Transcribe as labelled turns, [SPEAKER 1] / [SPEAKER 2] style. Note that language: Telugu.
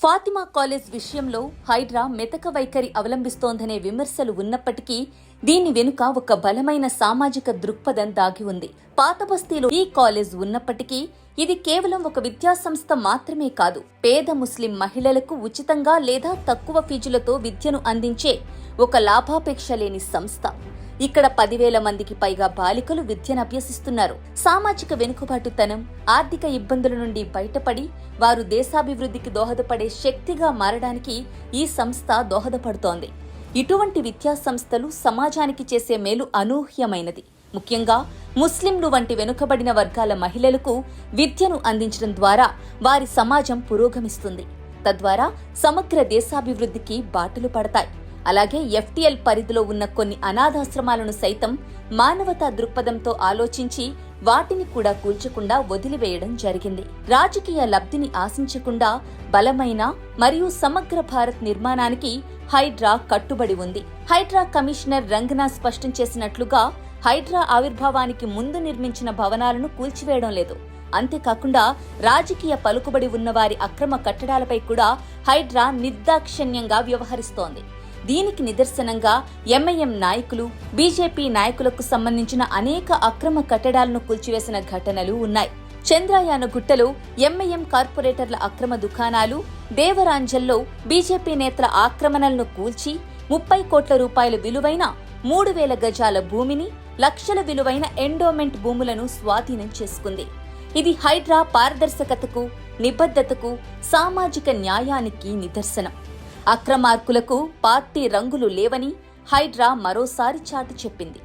[SPEAKER 1] ఫాతిమా కాలేజ్ విషయంలో హైడ్రా మెతక వైఖరి అవలంబిస్తోందనే విమర్శలు ఉన్నప్పటికీ దీని వెనుక ఒక బలమైన సామాజిక దృక్పథం దాగి ఉంది. పాత బస్తీలో ఈ కాలేజ్ ఉన్నప్పటికీ ఇది కేవలం ఒక విద్యాసంస్థ మాత్రమే కాదు, పేద ముస్లిం మహిళలకు ఉచితంగా లేదా తక్కువ ఫీజులతో విద్యను అందించే ఒక లాభాపేక్ష లేని సంస్థ. ఇక్కడ 10,000 మందికి పైగా బాలికలు విద్యను అభ్యసిస్తున్నారు. సామాజిక వెనుకబాటుతనం, ఆర్థిక ఇబ్బందుల నుండి బయటపడి వారు దేశాభివృద్ధికి దోహదపడే శక్తిగా మారడానికి ఈ సంస్థ దోహదపడుతోంది. ఇటువంటి విద్యా సంస్థలు సమాజానికి చేసే మేలు అనూహ్యమైనది. ముఖ్యంగా ముస్లింలు వంటి వెనుకబడిన వర్గాల మహిళలకు విద్యను అందించడం ద్వారా వారి సమాజం పురోగమిస్తుంది. తద్వారా సమగ్ర దేశాభివృద్ధికి బాటలు పడతాయి. అలాగే ఎఫ్టీఎల్ పరిధిలో ఉన్న కొన్ని అనాథాశ్రమాలను సైతం మానవతా దృక్పథంతో ఆలోచించి వాటిని కూడా కూల్చకుండా వదిలివేయడం జరిగింది. రాజకీయ లబ్ధిని ఆశించకుండా బలమైన మరియు సమగ్ర భారత్ నిర్మాణానికి హైడ్రా కట్టుబడి ఉంది. హైడ్రా కమిషనర్ రంగనా స్పష్టం చేసినట్లుగా హైడ్రా ఆవిర్భావానికి ముందు నిర్మించిన భవనాలను కూల్చివేయడం లేదు. అంతేకాకుండా రాజకీయ పలుకుబడి ఉన్నవారి అక్రమ కట్టడాలపై కూడా హైడ్రా నిర్దాక్షిణ్యంగా వ్యవహరిస్తోంది. దీనికి నిదర్శనంగా ఎంఐఎం నాయకులు, బీజేపీ నాయకులకు సంబంధించిన అనేక అక్రమ కట్టడాలను కూల్చివేసిన ఘటనలు ఉన్నాయి. చంద్రయాన గుట్టలో ఎంఐఎం కార్పొరేటర్ల అక్రమ దుకాణాలు, దేవరాంజల్లో బీజేపీ నేతల ఆక్రమణలను కూల్చి 30 కోట్ల రూపాయల విలువైన 3,000 గజాల భూమిని, లక్షల విలువైన ఎండోమెంట్ భూములను స్వాధీనం చేసుకుంది. ఇది హైడ్రా పారదర్శకతకు, నిబద్ధతకు, సామాజిక న్యాయానికి నిదర్శనం. అక్రమార్కులకు పార్టీ రంగులు లేవని హైడ్రా మరోసారి చాటి చెప్పింది.